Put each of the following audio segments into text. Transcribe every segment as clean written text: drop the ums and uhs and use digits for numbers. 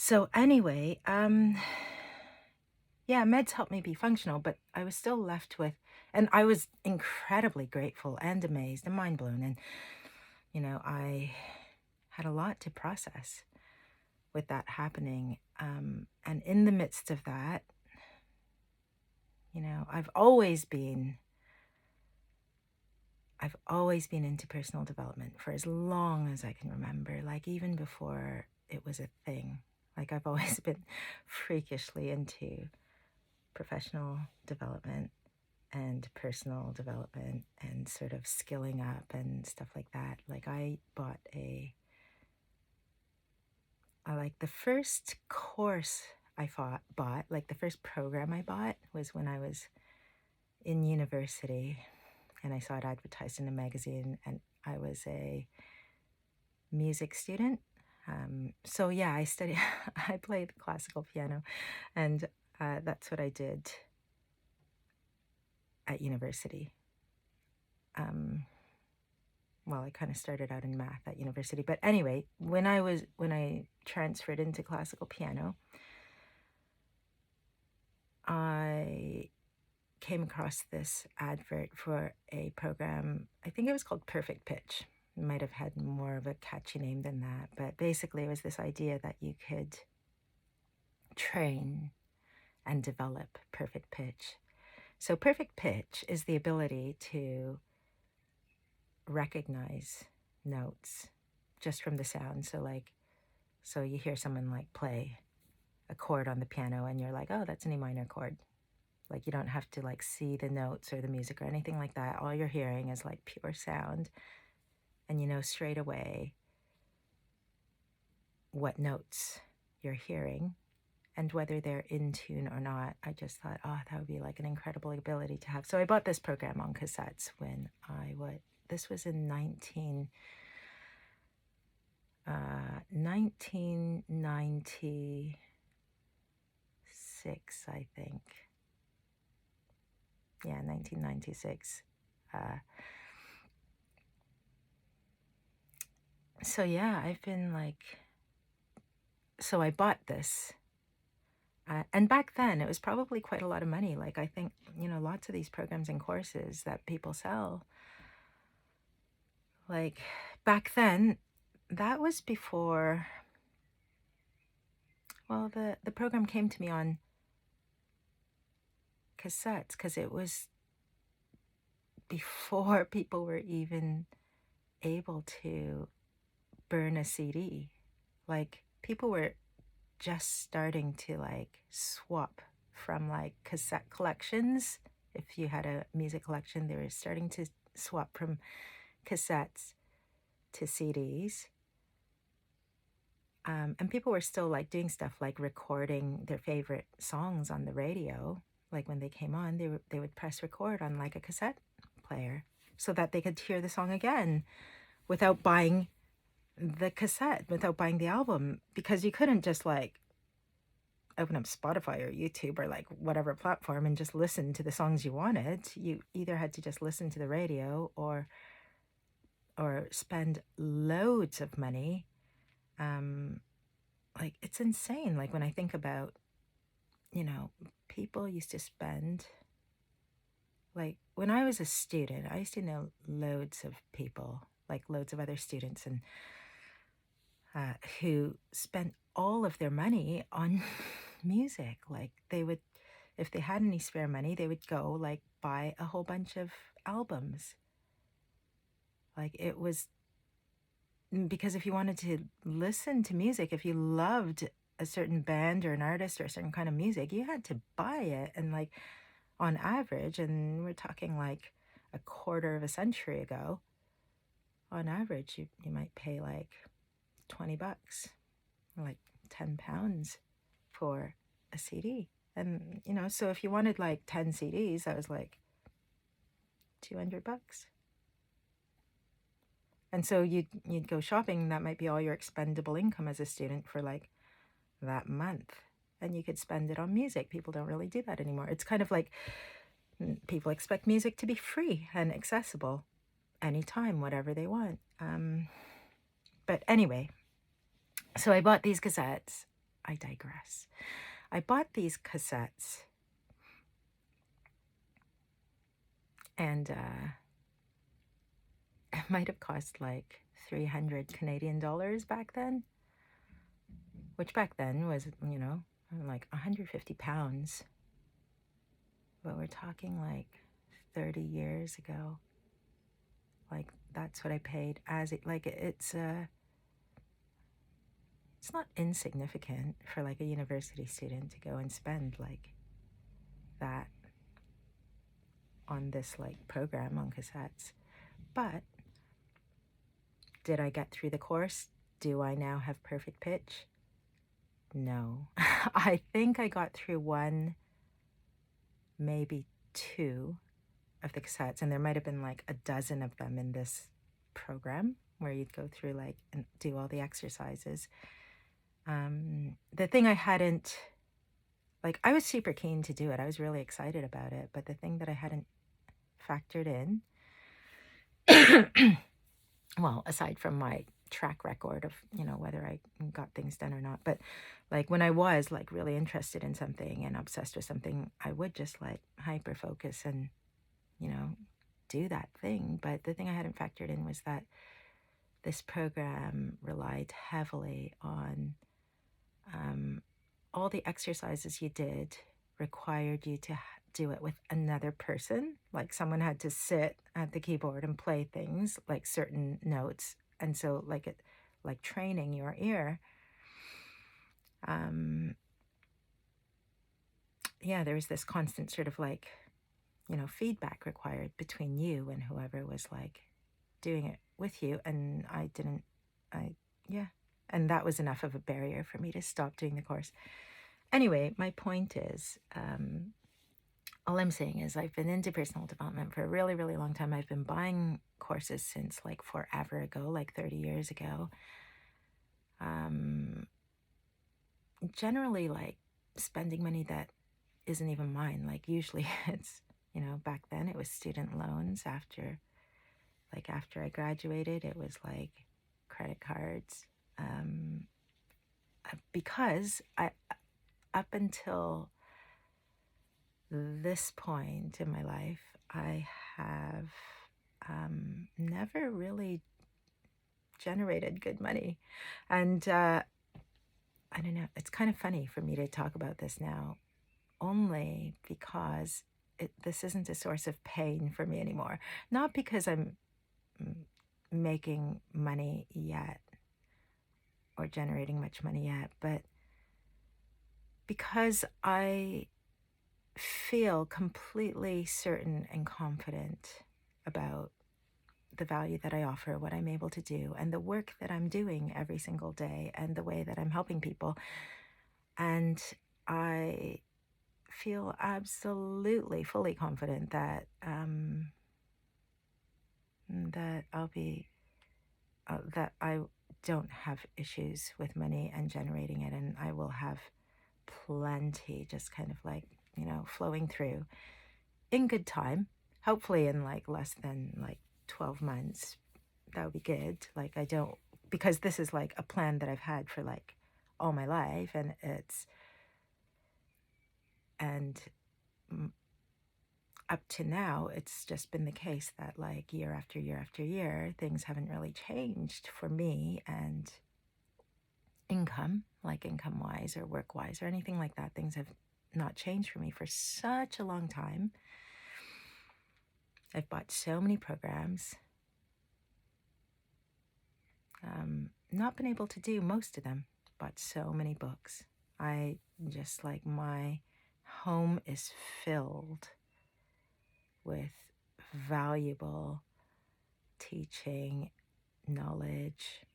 So anyway, yeah, meds helped me be functional, but I was still left with, and I was incredibly grateful and amazed and mind blown. And, I had a lot to process with that happening. And in the midst of that, I've always been into personal development for as long as I can remember, like even before it was a thing. Like I've always been freakishly into professional development and personal development and sort of skilling up and stuff like that. Like I bought like the first course bought, like the first program I bought was when I was in university and I saw it advertised in a magazine, and I was a music student. So yeah, I studied, I played classical piano, and that's what I did at university. Well, I kind of started out in math at university, but anyway, when I transferred into classical piano, I came across this advert for a program. I think it was called Perfect Pitch. It might have had more of a catchy name than that, but basically it was this idea that you could train and develop perfect pitch. So perfect pitch is the ability to recognize notes just from the sound. So you hear someone like play a chord on the piano and you're like, oh, that's an E minor chord. Like you don't have to like see the notes or the music or anything like that. All you're hearing is like pure sound, and you know straight away what notes you're hearing and whether they're in tune or not. I just thought, oh, that would be like an incredible ability to have. So I bought this program on cassettes when this was in 1996, I think. Yeah, 1996. So yeah, so I bought this. And back then, it was probably quite a lot of money. Like, I think, lots of these programs and courses that people sell, like, back then, that was before, well, the program came to me on cassettes because it was before people were even able to burn a CD. Like, people were just starting to, like, swap from, like, cassette collections. If you had a music collection, they were starting to swap from cassettes to CDs. And people were still like doing stuff like recording their favorite songs on the radio. Like when they came on, they would press record on like a cassette player so that they could hear the song again without buying the cassette, without buying the album, because you couldn't just like open up Spotify or YouTube or like whatever platform and just listen to the songs you wanted. You either had to just listen to the radio or spend loads of money. Like it's insane. Like when I think about, people used to spend, like when I was a student, I used to know loads of people, like loads of other students, and who spent all of their money on music. Like they would, if they had any spare money, they would go like buy a whole bunch of albums. Like it was because if you wanted to listen to music, if you loved a certain band or an artist or a certain kind of music, you had to buy it. And like on average, and we're talking like a quarter of a century ago, on average, you might pay like $20, like £10 for a CD. And, so if you wanted like 10 CDs, that was like $200. And so you'd go shopping, that might be all your expendable income as a student for like that month. And you could spend it on music. People don't really do that anymore. It's kind of like people expect music to be free and accessible anytime, whatever they want. But anyway, so I bought these cassettes. I digress. I bought these cassettes, and it might have cost like 300 Canadian dollars back then, which back then was, like 150 pounds. But we're talking like 30 years ago. Like, that's what I paid as it, like, it's not insignificant for like a university student to go and spend like that on this like program on cassettes. But did I get through the course? Do I now have perfect pitch? No. I think I got through one, maybe two of the cassettes, and there might have been like a dozen of them in this program where you'd go through like and do all the exercises. The thing I hadn't, like, I was super keen to do it. I was really excited about it, but the thing that I hadn't factored in, well, aside from my track record of, whether I got things done or not, but like when I was like really interested in something and obsessed with something, I would just like hyper focus and, do that thing. But the thing I hadn't factored in was that this program relied heavily on all the exercises you did required you to do it with another person. Like someone had to sit at the keyboard and play things like certain notes. And so like training your ear. Yeah, there was this constant sort of like, feedback required between you and whoever was like doing it with you. And and that was enough of a barrier for me to stop doing the course. Anyway, my point is, all I'm saying is I've been into personal development for a really, really long time. I've been buying courses since like forever ago, like 30 years ago. Generally like spending money that isn't even mine. Like usually it's, back then it was student loans. After I graduated, it was like credit cards. Because up until this point in my life, I have never really generated good money. And I don't know, it's kind of funny for me to talk about this now, only because this isn't a source of pain for me anymore. Not because I'm making money yet or generating much money yet, but because I feel completely certain and confident about the value that I offer, what I'm able to do, and the work that I'm doing every single day, and the way that I'm helping people. And I feel absolutely fully confident that that that I don't have issues with money and generating it, and I will have plenty just kind of like, flowing through in good time. Hopefully in like less than like 12 months. That would be good. Like because this is like a plan that I've had for like all my life, and up to now, it's just been the case that like year after year after year, things haven't really changed for me, and income-wise or work-wise or anything like that, things have not changed for me for such a long time. I've bought so many programs, not been able to do most of them, bought so many books. I just like, my home is filled with valuable teaching, knowledge,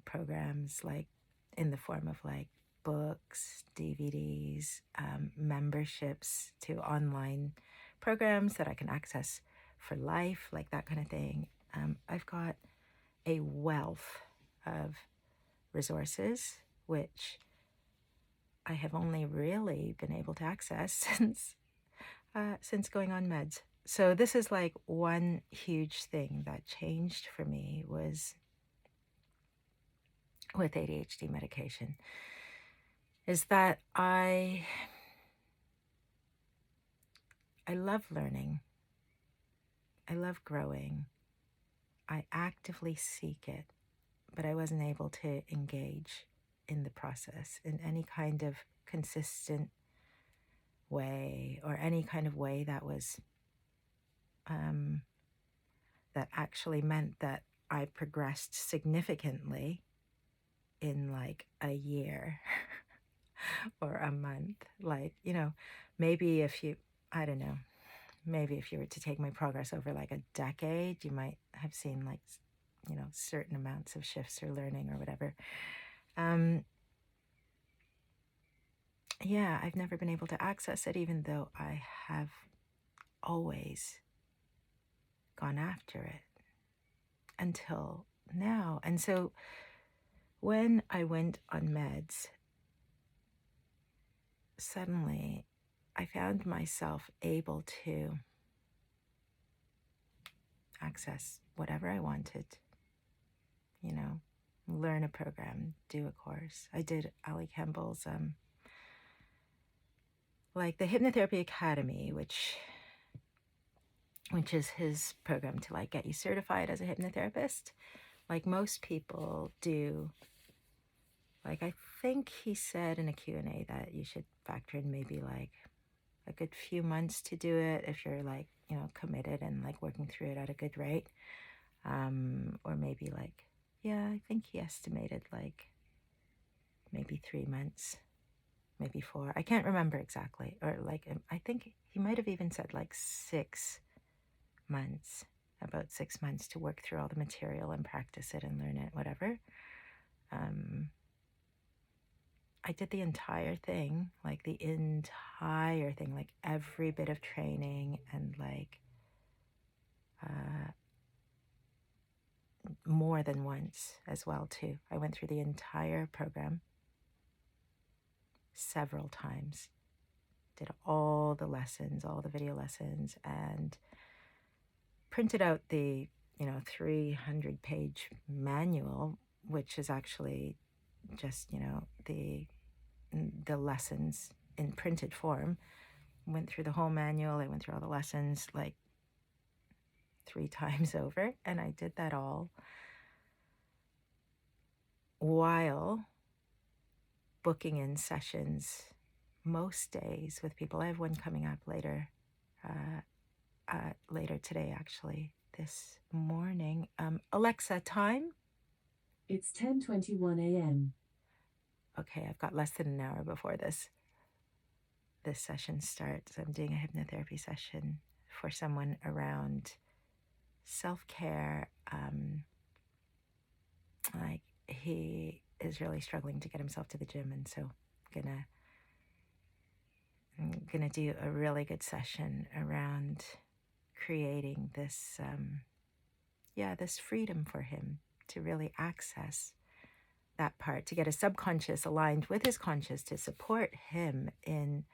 programs like in the form of like books, DVDs, memberships to online programs that I can access for life, like that kind of thing. I've got a wealth of resources, which I have only really been able to access since going on meds. So this is like one huge thing that changed for me was with ADHD medication. is that I love learning. I love growing. I actively seek it, but I wasn't able to engage in the process in any kind of consistent way, or any kind of way that was that actually meant that I progressed significantly in like a year or a month. Like, maybe if you, I don't know, maybe if you were to take my progress over like a decade, you might have seen like, certain amounts of shifts or learning or whatever. Yeah, I've never been able to access it, even though I have always gone after it until now. And so when I went on meds, suddenly I found myself able to access whatever I wanted, learn a program, do a course. I did Ali Campbell's, like the Hypnotherapy Academy, which is his program to like get you certified as a hypnotherapist. Like most people do. Like I think he said in a Q&A that you should factor in maybe like a good few months to do it if you're like, committed and like working through it at a good rate. Or maybe like, yeah, I think he estimated like maybe 3 months, maybe 4. I can't remember exactly. Or like, I think he might have even said like 6 months, about 6 months to work through all the material and practice it and learn it, whatever. I did the entire thing, like every bit of training, and like more than once as well too. I went through the entire program several times, did all the lessons, all the video lessons, and printed out the 300-page manual, which is actually just the lessons in printed form. Went through the whole manual. I went through all the lessons like 3 times over, and I did that all while booking in sessions most days with people. I have one coming up later today, actually, this morning. Alexa, time? It's 10:21 a.m. Okay, I've got less than an hour before this session starts. I'm doing a hypnotherapy session for someone around self-care. Like he is really struggling to get himself to the gym, and so I'm gonna do a really good session around creating this this freedom for him to really access that part, to get his subconscious aligned with his conscious, to support him in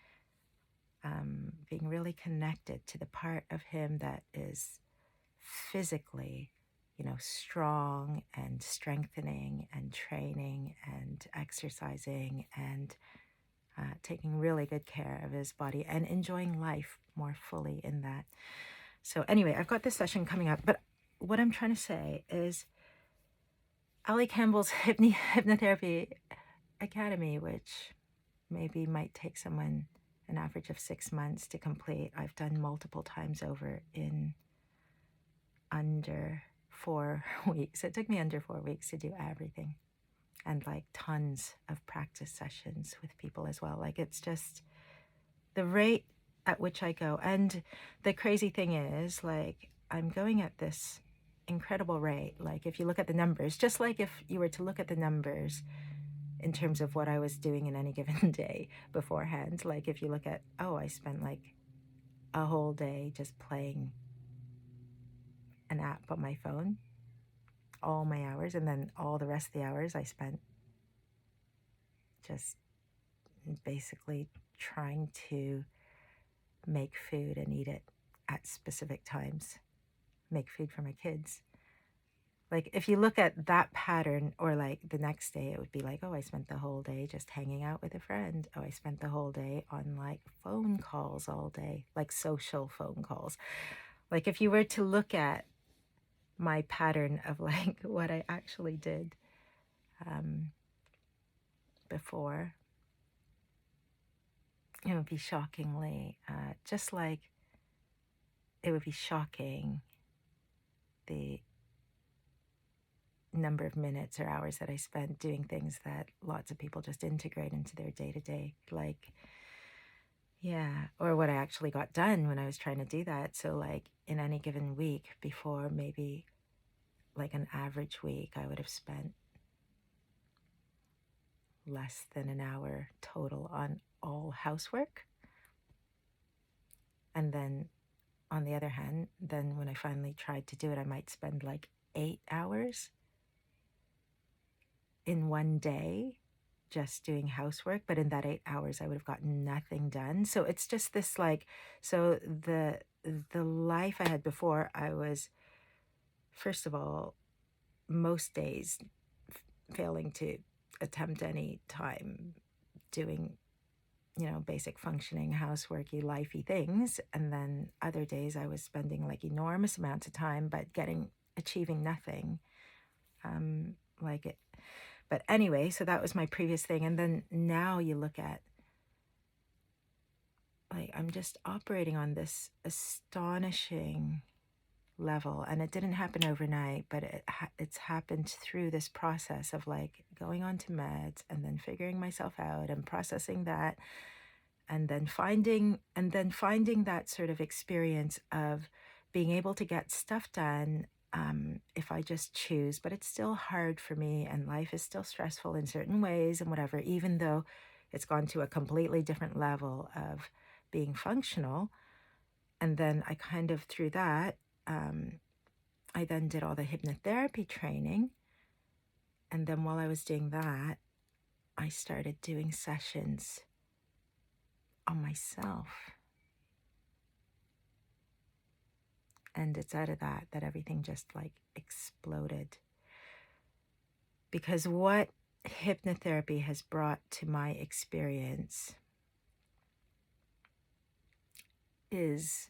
being really connected to the part of him that is physically, strong and strengthening and training and exercising and taking really good care of his body and enjoying life more fully in that. So anyway, I've got this session coming up, but what I'm trying to say is Ali Campbell's Hypnotherapy Academy, which maybe might take someone an average of 6 months to complete, I've done multiple times over in under 4 weeks. It took me under 4 weeks to do everything, and like tons of practice sessions with people as well. Like it's just the rate at which I go. And the crazy thing is, like, I'm going at this incredible rate. Like if you look at the numbers, just like if you were to look at the numbers in terms of what I was doing in any given day beforehand, like if you look at, I spent like a whole day just playing an app on my phone, all my hours, and then all the rest of the hours I spent just basically trying to make food and eat it at specific times, make food for my kids. Like if you look at that pattern, or like the next day, it would be like, oh, I spent the whole day just hanging out with a friend. Oh, I spent the whole day on like phone calls all day, like social phone calls. Like if you were to look at my pattern of like what I actually did before, it would be shockingly, just like it would be shocking the number of minutes or hours that I spent doing things that lots of people just integrate into their day to day. Like, yeah, or what I actually got done when I was trying to do that. So, like, in any given week, before maybe like an average week, I would have spent less than an hour total on all housework. And then on the other hand, then when I finally tried to do it, I might spend like 8 hours in one day just doing housework, but in that 8 hours I would have gotten nothing done. So it's just this like, so the life I had before, I was, first of all, most days failing to attempt any time doing, basic functioning houseworky lifey things, and then other days I was spending like enormous amounts of time but achieving nothing. Like it, but anyway, so that was my previous thing. And then now you look at, like, I'm just operating on this astonishing level, and it didn't happen overnight, but it's happened through this process of like going on to meds and then figuring myself out and processing that, and then finding that sort of experience of being able to get stuff done, if I just choose. But it's still hard for me, and life is still stressful in certain ways and whatever, even though it's gone to a completely different level of being functional. And then I kind of, through that, I then did all the hypnotherapy training. And then while I was doing that, I started doing sessions on myself. And it's out of that everything just like exploded. Because what hypnotherapy has brought to my experience is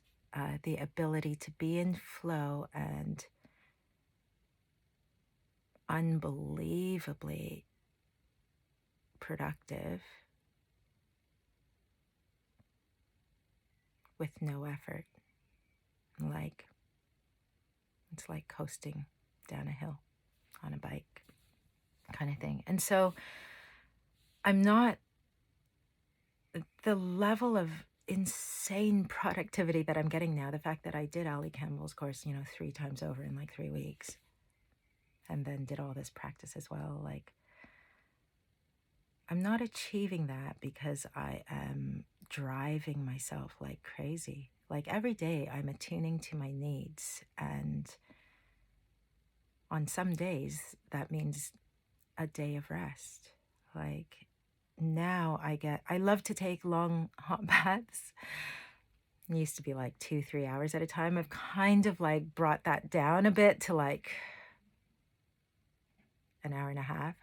the ability to be in flow and unbelievably productive with no effort. Like, it's like coasting down a hill on a bike kind of thing. And so I'm not, the level of insane productivity that I'm getting now, the fact that I did Ali Campbell's course, 3 times over in like 3 weeks, and then did all this practice as well, like, I'm not achieving that because I am driving myself like crazy. Like every day I'm attuning to my needs, and on some days that means a day of rest. Like now I love to take long hot baths. It used to be like 2-3 hours at a time. I've kind of like brought that down a bit to like an hour and a half.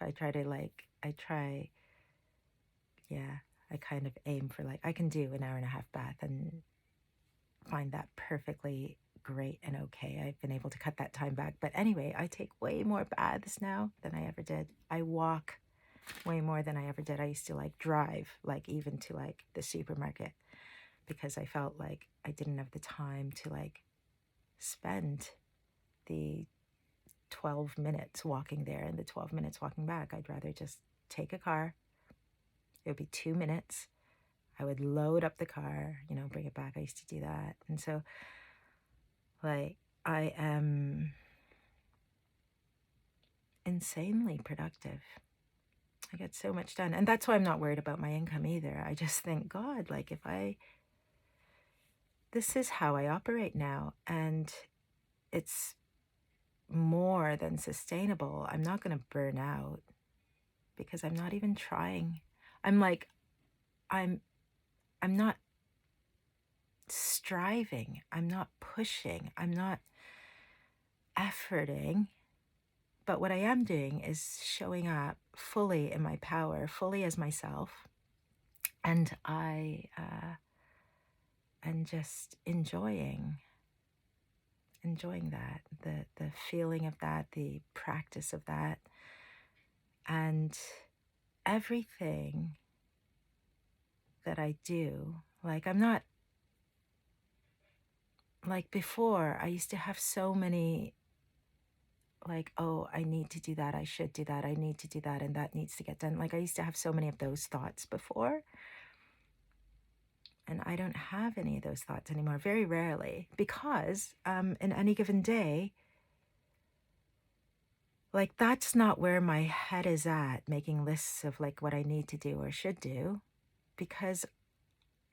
Yeah, I kind of aim for like, I can do an hour and a half bath and find that perfectly great and okay. I've been able to cut that time back. But anyway, I take way more baths now than I ever did. I walk way more than I ever did. I used to like drive, like even to like the supermarket, because I felt like I didn't have the time to like spend the 12 minutes walking there and the 12 minutes walking back. I'd rather just take a car. It would be 2 minutes. I would load up the car, bring it back. I used to do that. And so, like, I am insanely productive. I get so much done. And that's why I'm not worried about my income either. I just think, God, like, this is how I operate now, and it's more than sustainable. I'm not going to burn out because I'm not even trying. I'm like, I'm not striving. I'm not pushing. I'm not efforting. But what I am doing is showing up fully in my power, fully as myself, and and just enjoying that, the feeling of that, the practice of that, and everything that I do. Like, I'm not like before. I used to have so many, like, oh, I need to do that, I should do that, I need to do that, and that needs to get done. Like, I used to have so many of those thoughts before, and I don't have any of those thoughts anymore, very rarely, because in any given day, like, that's not where my head is at, making lists of like what I need to do or should do, because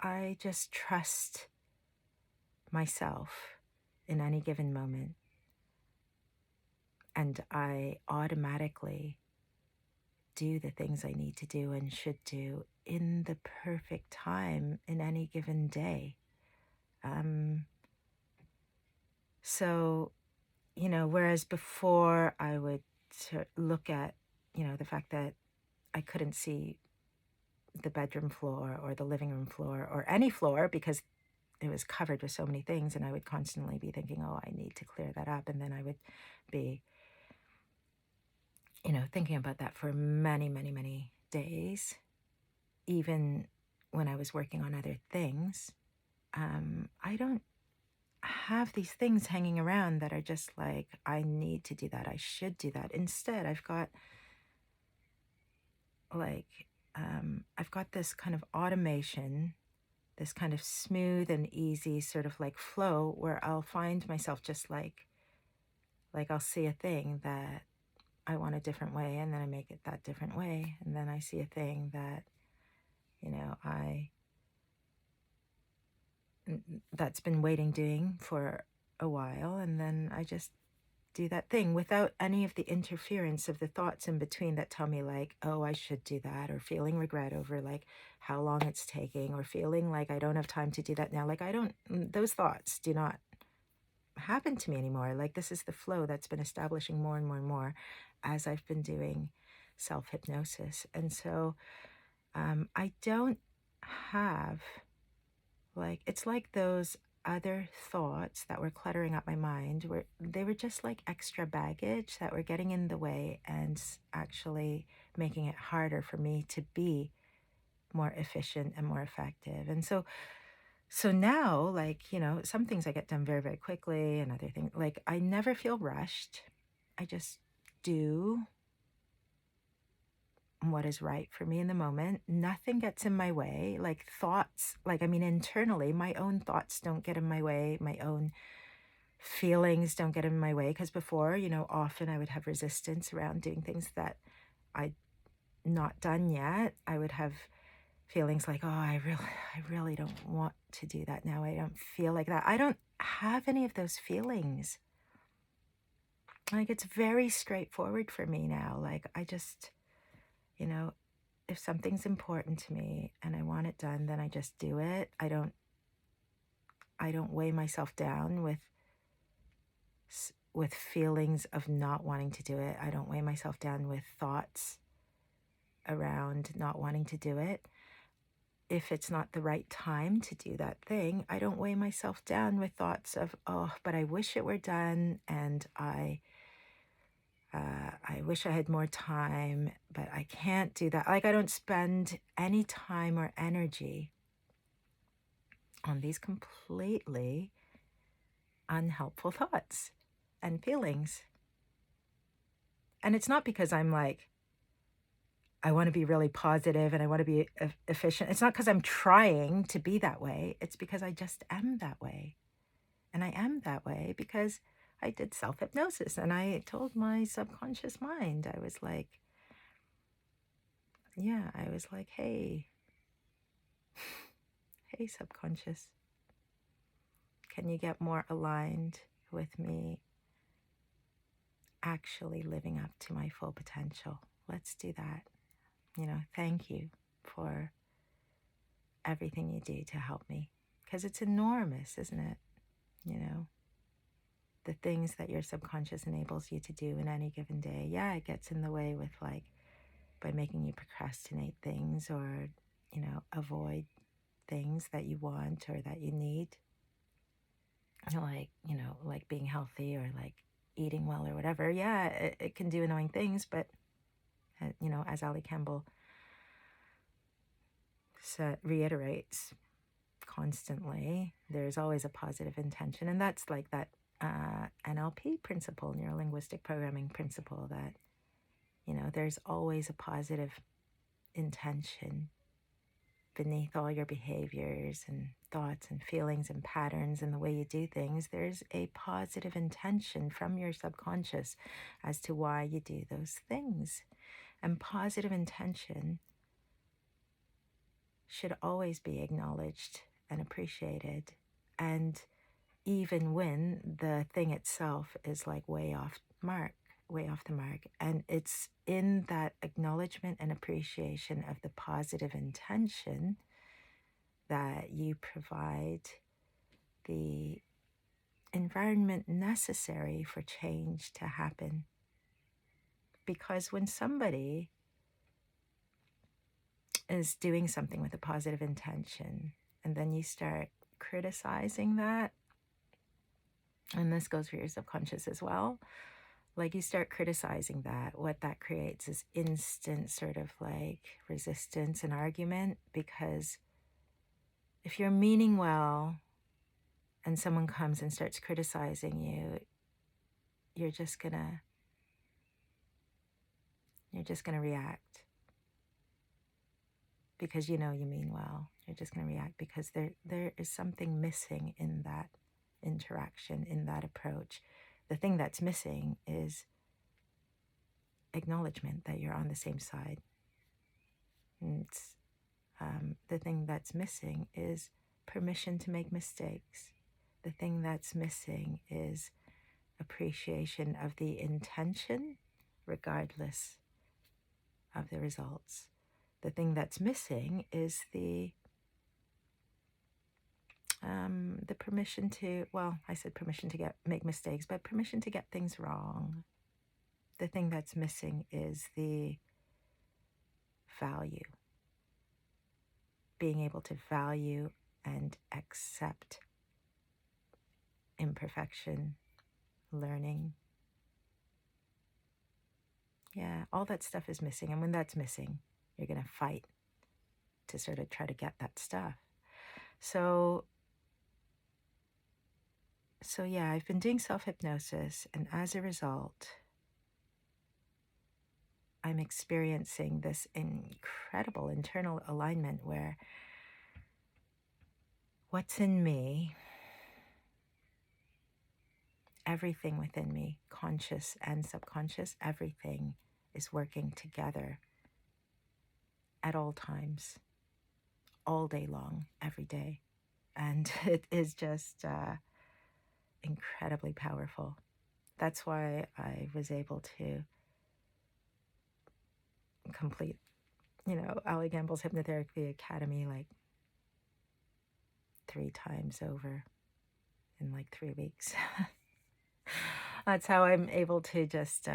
I just trust myself in any given moment. And I automatically do the things I need to do and should do in the perfect time in any given day. Um, so, whereas before I would look at, the fact that I couldn't see the bedroom floor or the living room floor or any floor because it was covered with so many things, and I would constantly be thinking, oh, I need to clear that up. And then I would be, thinking about that for many, many, many days, even when I was working on other things. I don't have these things hanging around that are just like, I need to do that, I should do that. Instead, like, I've got this kind of automation, this kind of smooth and easy sort of like flow where I'll find myself just like I'll see a thing that I want a different way, and then I make it that different way. And then I see a thing that, I that's been waiting doing for a while, and then I just do that thing without any of the interference of the thoughts in between that tell me like, oh, I should do that, or feeling regret over like how long it's taking, or feeling like I don't have time to do that now. Like, I don't, those thoughts do not happen to me anymore. Like, this is the flow that's been establishing more and more and more as I've been doing self-hypnosis. And so I don't have, like, it's like those other thoughts that were cluttering up my mind, were they were just like extra baggage that were getting in the way and actually making it harder for me to be more efficient and more effective. And so now, like, some things I get done very, very quickly, and other things, like, I never feel rushed. I just do what is right for me in the moment. Nothing gets in my way. Like, thoughts, like, I mean, internally, my own thoughts don't get in my way. My own feelings don't get in my way. Because before, often I would have resistance around doing things that I'd not done yet. I would have feelings like, oh, I really don't want to do that now. I don't feel like that. I don't have any of those feelings. Like, it's very straightforward for me now. Like, I just, you know, if something's important to me and I want it done, then I just do it. I don't weigh myself down with feelings of not wanting to do it. I don't weigh myself down with thoughts around not wanting to do it. If it's not the right time to do that thing, I don't weigh myself down with thoughts of, oh, but I wish it were done, and I wish I had more time, but I can't do that. Like, I don't spend any time or energy on these completely unhelpful thoughts and feelings. And it's not because I'm like, I want to be really positive and I want to be efficient. It's not because I'm trying to be that way. It's because I just am that way. And I am that way because I did self hypnosis, and I told my subconscious mind, I was like, yeah, I was like, hey, hey, subconscious, can you get more aligned with me actually living up to my full potential? Let's do that. Thank you for everything you do to help me. Because it's enormous, isn't it? You know, the things that your subconscious enables you to do in any given day, yeah, it gets in the way with like by making you procrastinate things or, avoid things that you want or that you need, like, like being healthy or like eating well or whatever. Yeah, it can do annoying things, but, as Ali Campbell reiterates constantly, there's always a positive intention. And that's like that NLP principle, neuro linguistic programming principle, that, there's always a positive intention beneath all your behaviors and thoughts and feelings and patterns and the way you do things. There's a positive intention from your subconscious as to why you do those things. And positive intention should always be acknowledged and appreciated. And even when the thing itself is like way off the mark. And it's in that acknowledgement and appreciation of the positive intention that you provide the environment necessary for change to happen. Because when somebody is doing something with a positive intention, and then you start criticizing that, and this goes for your subconscious as well, like you start criticizing that, what that creates is instant sort of like resistance and argument. Because if you're meaning well and someone comes and starts criticizing you, you're just gonna react because you mean well. You're just gonna react because there is something missing in that interaction, in that approach. The thing that's missing is acknowledgement that you're on the same side. And the thing that's missing is permission to make mistakes. The thing that's missing is appreciation of the intention, regardless of the results. The thing that's missing is the permission to, well, I said permission to make mistakes, but permission to get things wrong. The thing that's missing is the value, being able to value and accept imperfection, learning. Yeah, all that stuff is missing. And when that's missing, you're going to fight to sort of try to get that stuff. So yeah, I've been doing self-hypnosis, and as a result, I'm experiencing this incredible internal alignment where what's in me, everything within me, conscious and subconscious, everything is working together at all times, all day long, every day. And it is just incredibly powerful. That's why I was able to complete, Ali Gamble's Hypnotherapy Academy like 3 times over in like 3 weeks. That's how I'm able to just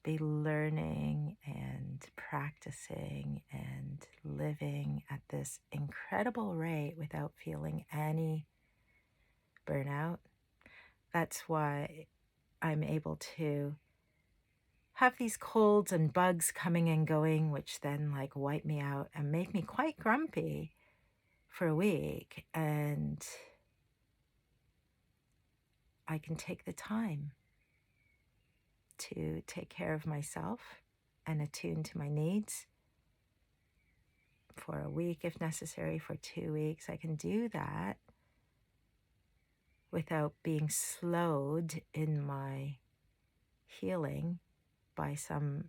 be learning and practicing and living at this incredible rate without feeling any burnout. That's why I'm able to have these colds and bugs coming and going, which then like wipe me out and make me quite grumpy for a week. And I can take the time to take care of myself and attune to my needs for a week if necessary, for 2 weeks. I can do that without being slowed in my healing by some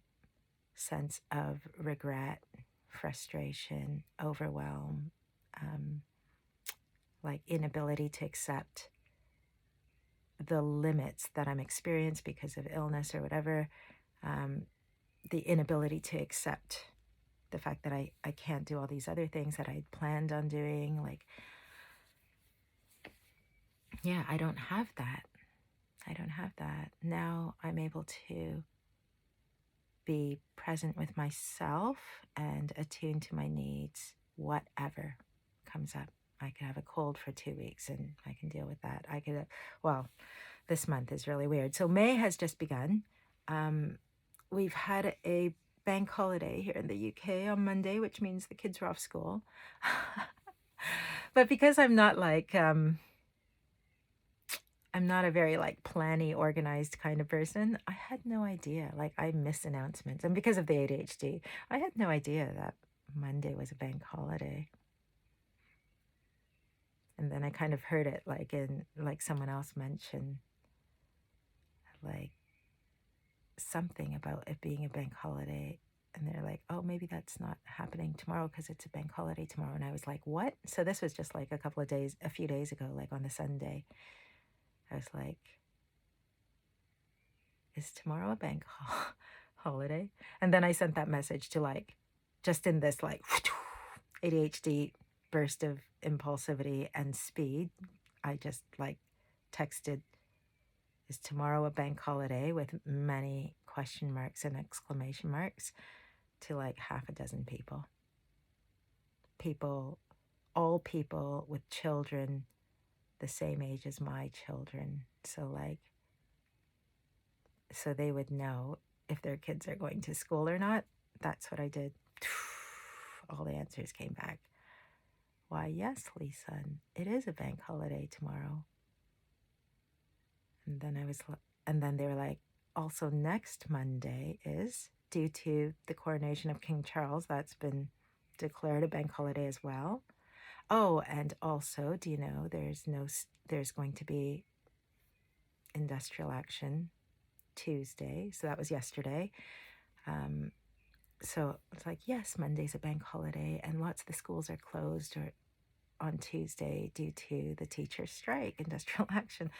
sense of regret, frustration, overwhelm, like inability to accept the limits that I'm experiencing because of illness or whatever, the inability to accept the fact that I can't do all these other things that I planned on doing. Like, yeah, I don't have that. I don't have that. Now I'm able to be present with myself and attuned to my needs, whatever comes up. I could have a cold for 2 weeks and I can deal with that. Well, this month is really weird. So May has just begun. We've had a bank holiday here in the UK on Monday, which means the kids were off school. But because I'm not I'm not a very planny, organized kind of person. I had no idea. I miss announcements. And because of the ADHD, I had no idea that Monday was a bank holiday. And then I kind of heard it someone else mention like something about it being a bank holiday. And they're like, oh, maybe that's not happening tomorrow because it's a bank holiday tomorrow. And I was like, what? So this was just a few days ago, on the Sunday. I was like, is tomorrow a bank holiday? And then I sent that message to just in this ADHD burst of impulsivity and speed. I just texted, is tomorrow a bank holiday, with many question marks and exclamation marks, to half a dozen people. All people with children the same age as my children. So they would know if their kids are going to school or not. That's what I did. All the answers came back. Why, yes, Lisa, it is a bank holiday tomorrow. And then they were like, also next Monday is, due to the coronation of King Charles, that's been declared a bank holiday as well. Oh, and also, do you know there's going to be industrial action Tuesday? So that was yesterday. So it's like, yes, Monday's a bank holiday, and lots of the schools are closed or on Tuesday due to the teacher strike, industrial action.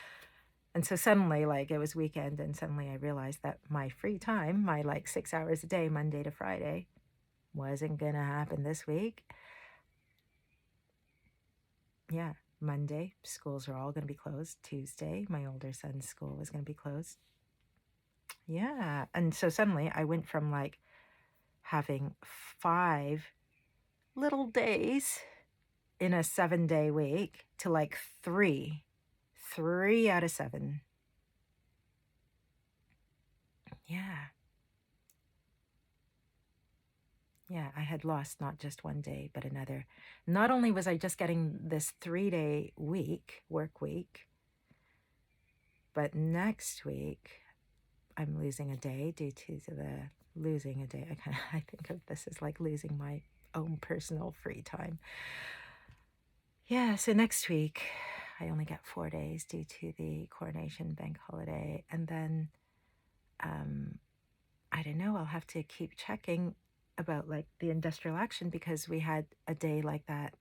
And so suddenly, it was weekend, and suddenly I realized that my free time, my 6 hours a day, Monday to Friday, wasn't going to happen this week. Yeah, Monday, schools are all going to be closed. Tuesday, my older son's school was going to be closed. Yeah. And so suddenly I went from having 5 little days in a 7-day week to 3 out of 7. Yeah. Yeah, I had lost not just one day, but another. Not only was I just getting this 3-day work week, but next week I'm losing a day due to the losing a day. I think of this as losing my own personal free time. Yeah, so next week I only get 4 days due to the coronation bank holiday. And then, I don't know, I'll have to keep checking about the industrial action, because we had a day like that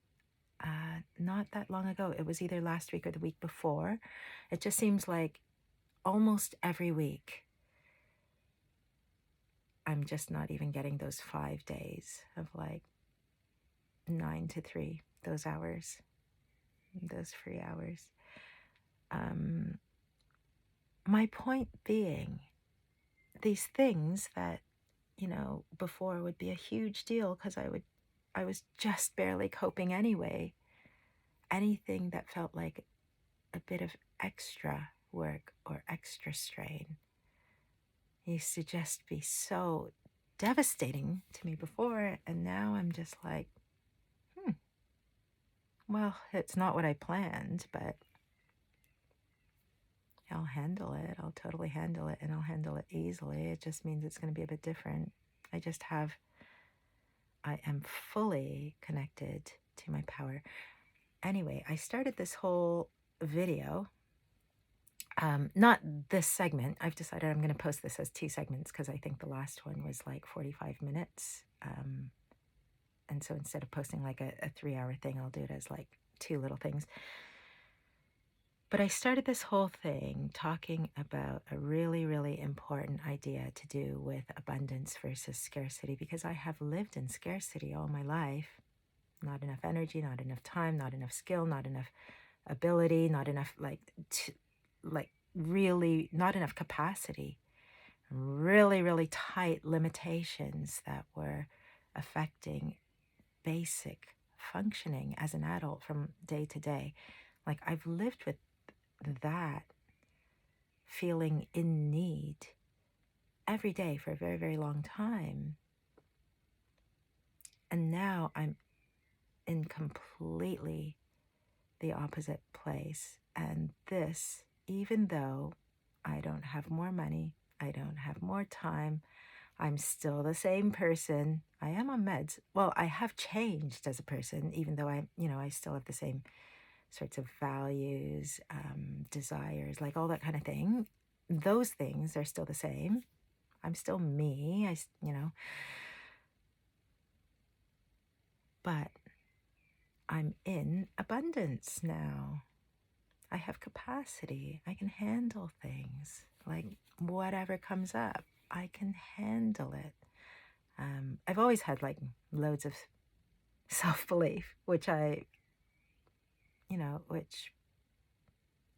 not that long ago. It was either last week or the week before. It just seems like almost every week I'm just not even getting those 5 days of 9 to 3, those hours, those free hours. My point being, these things that, before would be a huge deal because I was just barely coping anyway. Anything that felt like a bit of extra work or extra strain used to just be so devastating to me before. And now I'm just well, it's not what I planned, but I'll handle it. I'll totally handle it, and I'll handle it easily. It just means it's going to be a bit different. I am fully connected to my power. Anyway, I started this whole video, not this segment. I've decided I'm going to post this as 2 segments because I think the last one was 45 minutes. And so instead of posting a 3-hour thing, I'll do it as 2 little things. But I started this whole thing talking about a really, really important idea to do with abundance versus scarcity, because I have lived in scarcity all my life. Not enough energy, not enough time, not enough skill, not enough ability, not enough really not enough capacity, really, really tight limitations that were affecting basic functioning as an adult from day to day. Like I've lived with that feeling in need every day for a very, very long time. And now I'm in completely the opposite place. And this, even though I don't have more money, I don't have more time, I'm still the same person. I am on meds. Well, I have changed as a person, even though I still have the same sorts of values, desires, like all that kind of thing. Those things are still the same. I'm still me, but I'm in abundance now. I have capacity. I can handle things. Like whatever comes up, I can handle it. I've always had like loads of self belief, which which,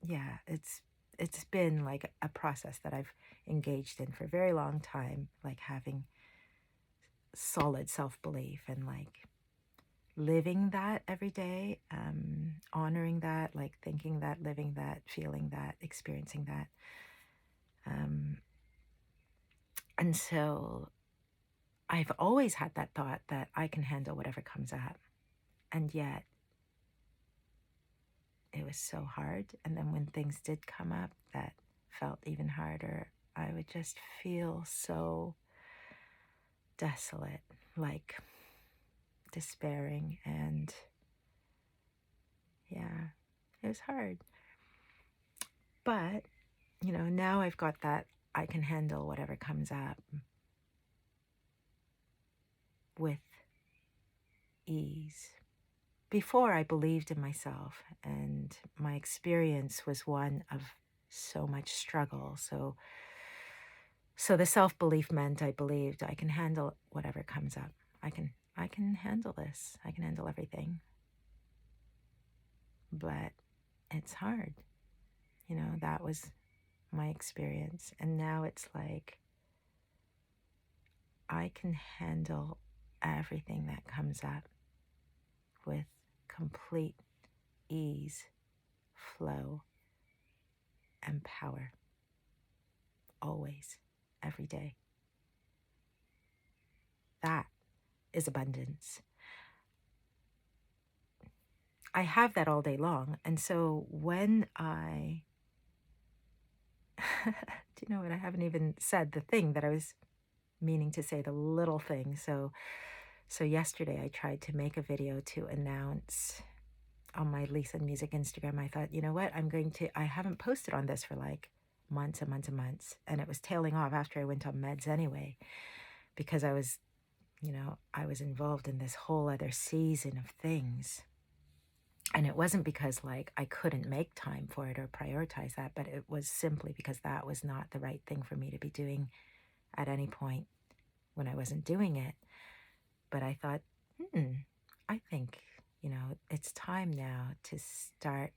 yeah, it's been like a process that I've engaged in for a very long time, like having solid self belief and like living that every day, honoring that, like thinking that, living that, feeling that, experiencing that. And so I've always had that thought that I can handle whatever comes up. And yet it was so hard. And then when things did come up that felt even harder, I would just feel so desolate, like despairing. And yeah, it was hard. But, now I've got that I can handle whatever comes up with ease. Before, I believed in myself, and my experience was one of so much struggle. So the self-belief meant I believed I can handle whatever comes up. I can handle this. I can handle everything. But it's hard. That was my experience. And now it's like I can handle everything that comes up with complete ease, flow, and power. Always, every day. That is abundance. I have that all day long. And so when do you know what? I haven't even said the thing that I was meaning to say, the little thing. So yesterday I tried to make a video to announce on my Lisa Music Instagram. I thought, you know what? I haven't posted on this for like months and months and months. And it was tailing off after I went on meds anyway, because I was involved in this whole other season of things. And it wasn't because like I couldn't make time for it or prioritize that, but it was simply because that was not the right thing for me to be doing at any point when I wasn't doing it. But I thought, I think, it's time now to start.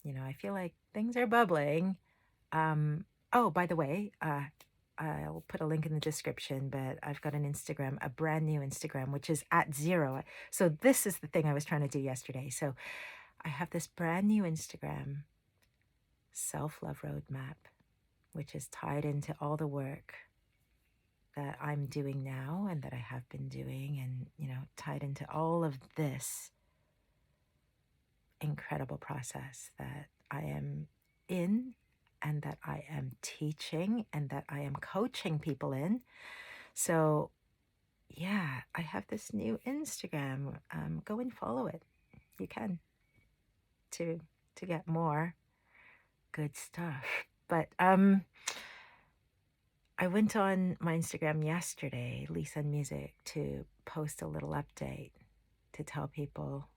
I feel like things are bubbling. Oh, by the way, I'll put a link in the description, but I've got an Instagram, a brand new Instagram, which is @0. So this is the thing I was trying to do yesterday. So I have this brand new Instagram, self-love roadmap, which is tied into all the work that I'm doing now and that I have been doing, and, tied into all of this incredible process that I am in and that I am teaching and that I am coaching people in. So, yeah, I have this new Instagram. Go and follow it. You can to get more good stuff. But I went on my Instagram yesterday, Lisa Music, to post a little update to tell people,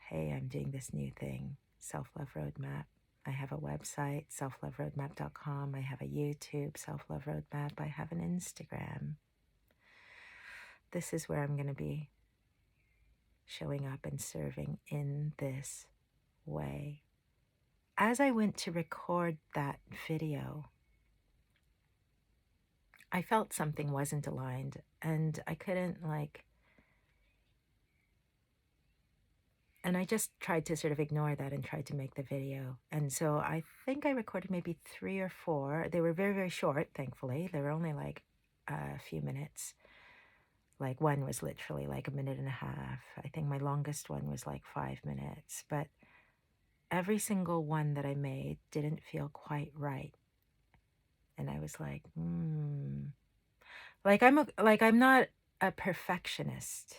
hey, I'm doing this new thing, Self-Love Roadmap. I have a website, selfloveroadmap.com. I have a YouTube, Self-Love Roadmap. I have an Instagram. This is where I'm going to be showing up and serving in this way. as I went to record that video, I felt something wasn't aligned, and I couldn't and I just tried to sort of ignore that and tried to make the video. And so I think I recorded maybe 3 or 4. They were very, very short, thankfully. They were only like a few minutes. Like one was literally like a minute and a half. I think my longest one was like 5 minutes. But every single one that I made didn't feel quite right. And I was like, like I'm not a perfectionist.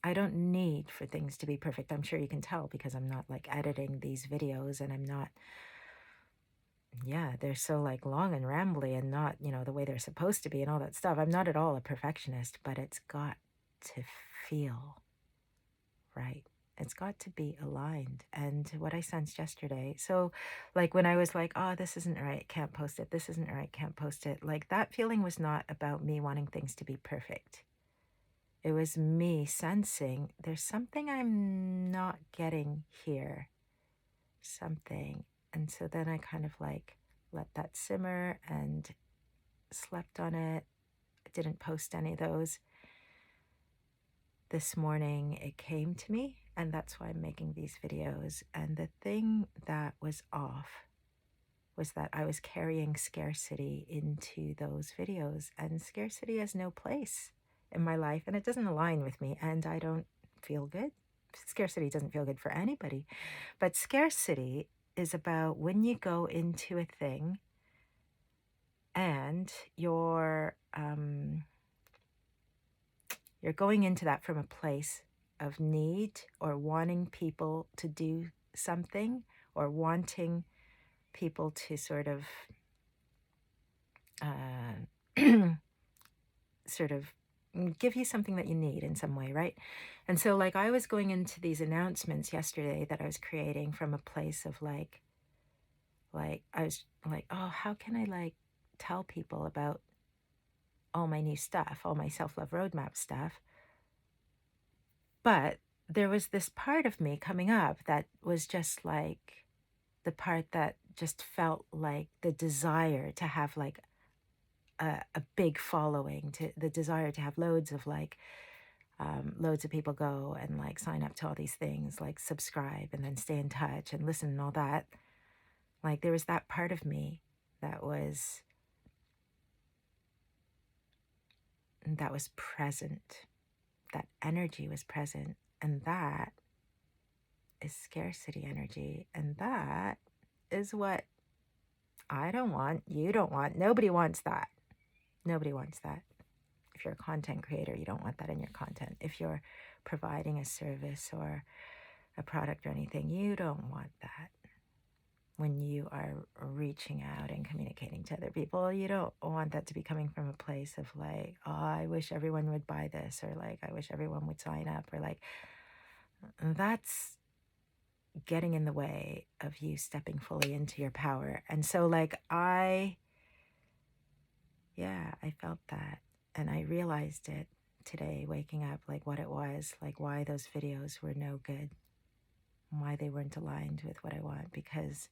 I don't need for things to be perfect. I'm sure you can tell because I'm not like editing these videos, and I'm not, yeah, they're so like long and rambly and not, the way they're supposed to be and all that stuff. I'm not at all a perfectionist, but it's got to feel right. It's got to be aligned. And what I sensed yesterday, so like when I was like, oh, this isn't right, can't post it, this isn't right, can't post it, like that feeling was not about me wanting things to be perfect. It was me sensing there's something I'm not getting here, something. And so then I kind of like let that simmer and slept on it. I didn't post any of those. This morning it came to me, and that's why I'm making these videos. And the thing that was off was that I was carrying scarcity into those videos, and scarcity has no place in my life, and it doesn't align with me, and I don't feel good. Scarcity doesn't feel good for anybody, but scarcity is about when you go into a thing and you're going into that from a place of need or wanting people to do something or wanting people to sort of sort of give you something that you need in some way, right? And so like I was going into these announcements yesterday that I was creating from a place of like I was like, oh, how can I like tell people about all my new stuff, all my self-love roadmap stuff? But there was this part of me coming up that was just like the part that just felt like the desire to have like a big following, to the desire to have loads of loads of people go and like sign up to all these things, like subscribe and then stay in touch and listen and all that. Like there was that part of me that was present. That energy was present, and that is scarcity energy, and that is what I don't want, you don't want, nobody wants that. Nobody wants that. If you're a content creator, you don't want that in your content. If you're providing a service or a product or anything, you don't want that. When you are reaching out and communicating to other people, you don't want that to be coming from a place of like, oh, I wish everyone would buy this, or like, I wish everyone would sign up, or like, that's getting in the way of you stepping fully into your power. And so like I felt that, and I realized it today waking up, like what it was, like why those videos were no good, why they weren't aligned with what I want, because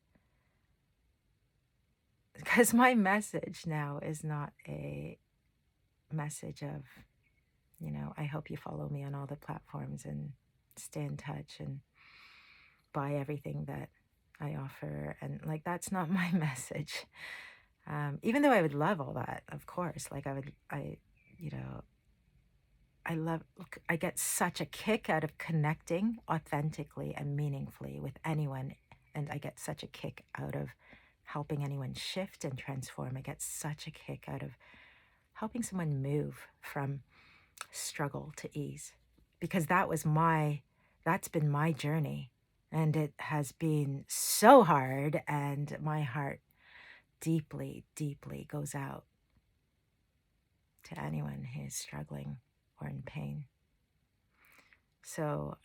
my message now is not a message of, I hope you follow me on all the platforms and stay in touch and buy everything that I offer. And like, that's not my message. Even though I would love all that, of course, like you know, I get such a kick out of connecting authentically and meaningfully with anyone. And I get such a kick out of helping anyone shift and transform. I get such a kick out of helping someone move from struggle to ease, because that's been my journey, and it has been so hard, and my heart deeply, deeply goes out to anyone who is struggling or in pain. So,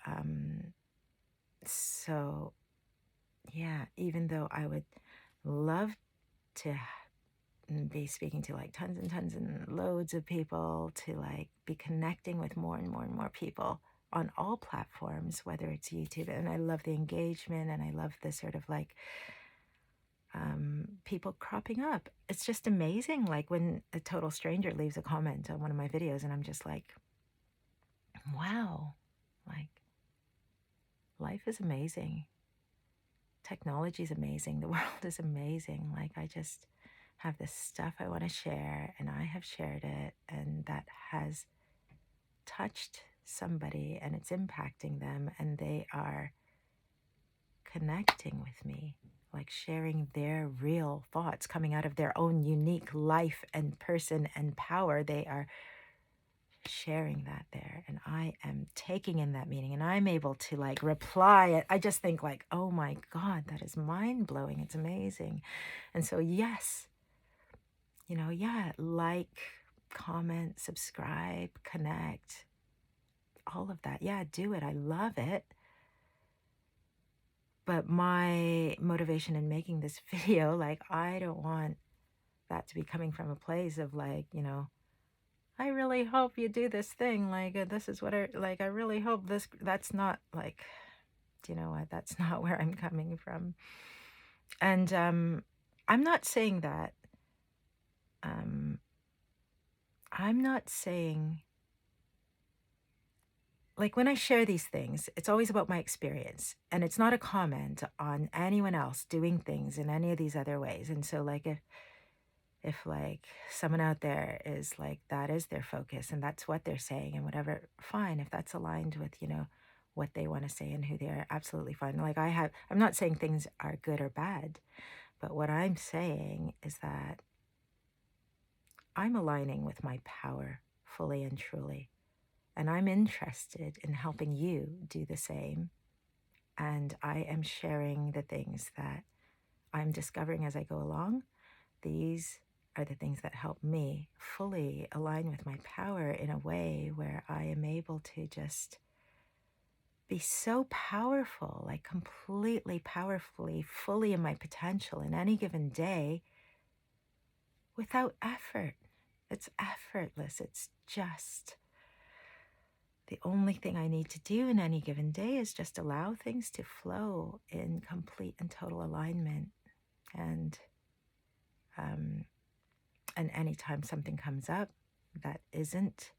yeah, even though I would love to be speaking to like tons and tons and loads of people, to like be connecting with more and more and more people on all platforms, whether it's YouTube. And I love the engagement, and I love the sort of like people cropping up. It's just amazing. Like when a total stranger leaves a comment on one of my videos, and I'm just like, wow, like life is amazing. Technology is amazing. The world is amazing. Like I just have this stuff I want to share, and I have shared it, and that has touched somebody, and it's impacting them, and they are connecting with me, like sharing their real thoughts coming out of their own unique life and person and power. They are sharing that there, and I am taking in that meaning, and I'm able to like reply. I just think like, oh my God, that is mind-blowing. It's amazing. And so yes, yeah, like, comment, subscribe, connect, all of that. Yeah, do it. I love it. But my motivation in making this video, like, I don't want that to be coming from a place of like, I really hope you do this thing. Like, this is what I really hope this, that's not like, you know what, that's not where I'm coming from. And I'm not saying that, I'm not saying, like when I share these things, it's always about my experience, and it's not a comment on anyone else doing things in any of these other ways. And so like if like someone out there is like that is their focus and that's what they're saying and whatever, fine. If that's aligned with, what they want to say and who they are, absolutely fine. Like I'm not saying things are good or bad, but what I'm saying is that I'm aligning with my power fully and truly. And I'm interested in helping you do the same. And I am sharing the things that I'm discovering as I go along. These are the things that help me fully align with my power in a way where I am able to just be so powerful, like completely powerfully, fully in my potential in any given day without effort. It's effortless. It's just the only thing I need to do in any given day is just allow things to flow in complete and total alignment. And anytime something comes up that isn't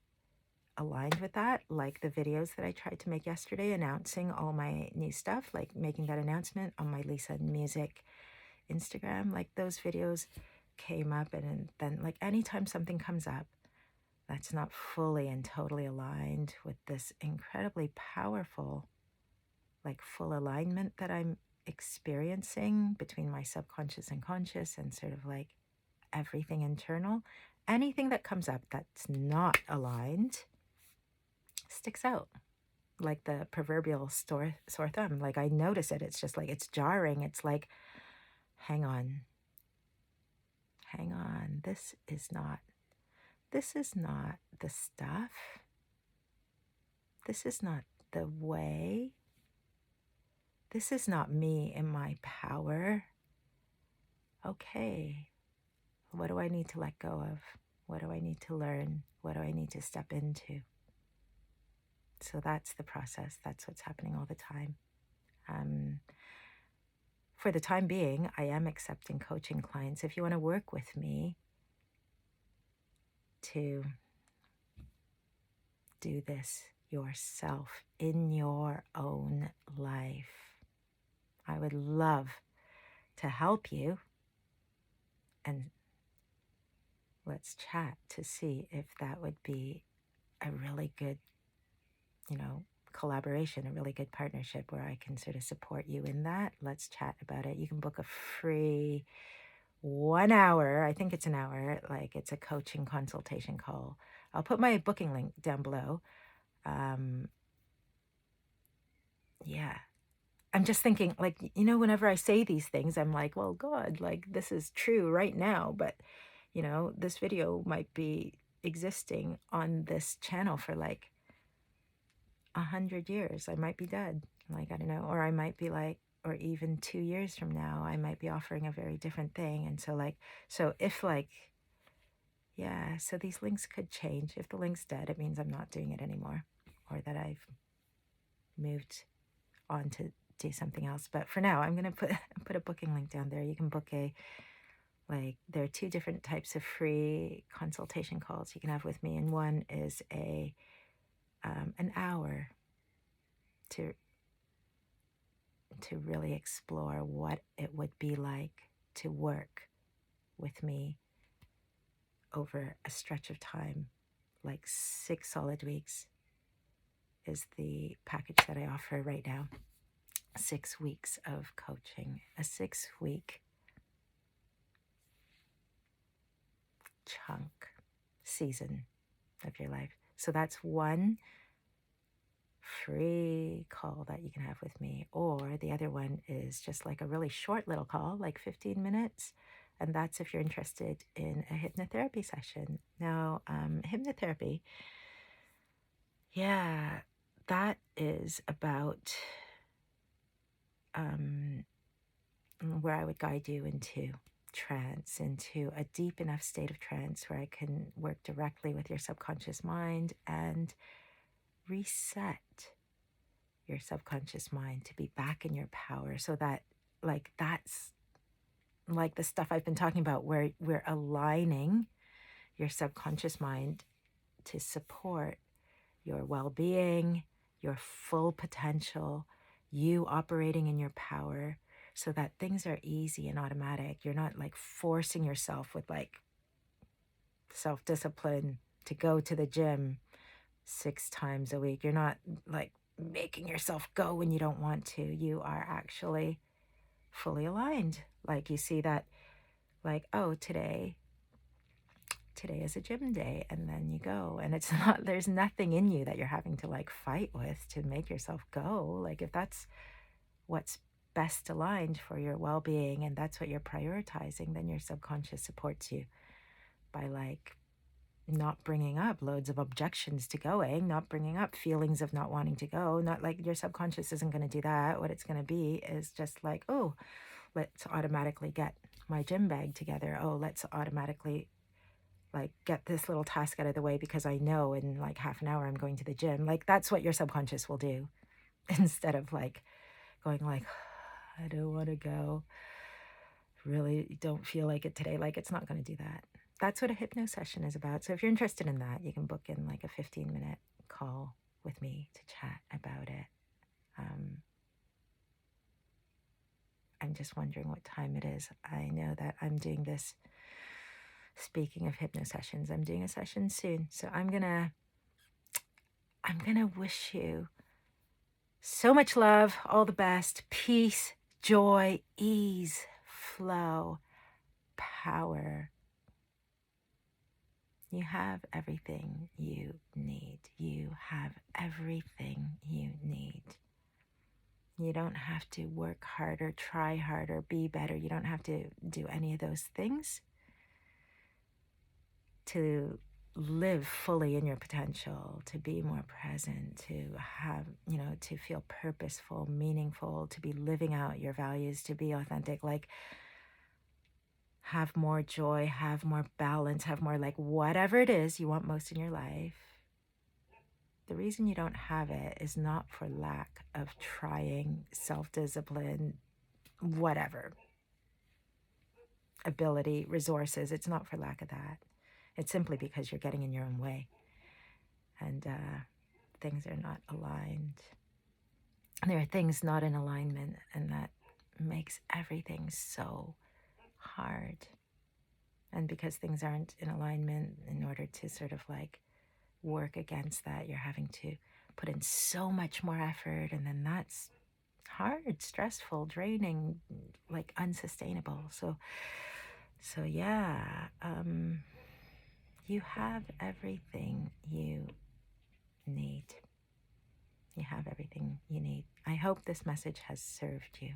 aligned with that, like the videos that I tried to make yesterday announcing all my new stuff, like making that announcement on my Lisa Music Instagram, like those videos came up, and then like anytime something comes up that's not fully and totally aligned with this incredibly powerful, like full alignment that I'm experiencing between my subconscious and conscious and sort of like everything internal, anything that comes up that's not aligned sticks out like the proverbial sore thumb. Like I notice it. It's just like, it's jarring. It's like, hang on. This is not the stuff. This is not the way. This is not me in my power. Okay. What do I need to let go of? What do I need to learn? What do I need to step into? So that's the process. That's what's happening all the time. For the time being, I am accepting coaching clients. If you want to work with me to do this yourself in your own life, I would love to help you. And let's chat to see if that would be a really good, collaboration, a really good partnership where I can sort of support you in that. Let's chat about it. You can book a free 1 hour, I think it's an hour, like it's a coaching consultation call. I'll put my booking link down below. Yeah. I'm just thinking, like, whenever I say these things, I'm like, well, God, like, this is true right now. But, this video might be existing on this channel for like 100 years. I might be dead. Like, I don't know. Or I might be like, or even 2 years from now, I might be offering a very different thing. And so if like, yeah, so these links could change. If the link's dead, it means I'm not doing it anymore, or that I've moved on to do something else. But for now, I'm going to put a booking link down there. You can book there are two different types of free consultation calls you can have with me. And one is an hour to really explore what it would be like to work with me over a stretch of time, like 6 solid weeks is the package that I offer right now. 6 weeks of coaching, a 6-week chunk season of your life. So that's one free call that you can have with me. Or the other one is just like a really short little call, like 15 minutes. And that's if you're interested in a hypnotherapy session. Now, hypnotherapy, yeah, that is about where I would guide you into trance, into a deep enough state of trance where I can work directly with your subconscious mind and reset your subconscious mind to be back in your power, so that that's like the stuff I've been talking about, where we're aligning your subconscious mind to support your well-being, your full potential, you operating in your power, so that things are easy and automatic. You're not like forcing yourself with like self-discipline to go to the gym 6 times a week. You're not like making yourself go when you don't want to. You are actually fully aligned. Like you see that, like, oh, today is a gym day, and then you go, and it's not, there's nothing in you that you're having to like fight with to make yourself go. Like if that's what's best aligned for your well-being and that's what you're prioritizing, then your subconscious supports you by like not bringing up loads of objections to going, not bringing up feelings of not wanting to go. Not like, your subconscious isn't going to do that. What it's going to be is just like, oh, let's automatically get my gym bag together. Oh, let's automatically like get this little task out of the way because I know in like half an hour I'm going to the gym. Like that's what your subconscious will do instead of like going like, I don't want to go, really don't feel like it today. Like it's not going to do that. That's what a hypno session is about. So if you're interested in that, you can book in like a 15-minute call with me to chat about it. I'm just wondering what time it is. I know that I'm doing this, speaking of hypno sessions, I'm doing a session soon. So I'm gonna wish you so much love, all the best, peace, joy, ease, flow, power. You have everything you need. You have everything you need. You don't have to work harder, try harder, be better. You don't have to do any of those things to live fully in your potential, to be more present, to have, to feel purposeful, meaningful, to be living out your values, to be authentic, like have more joy, have more balance, have more like whatever it is you want most in your life. The reason you don't have it is not for lack of trying, self-discipline, whatever, ability, resources. It's not for lack of that. It's simply because you're getting in your own way and things are not aligned. There are things not in alignment, and that makes everything so hard. And because things aren't in alignment, in order to sort of like work against that, you're having to put in so much more effort, and then that's hard, stressful, draining, like unsustainable. So yeah, you have everything you need. You have everything you need. I hope this message has served you.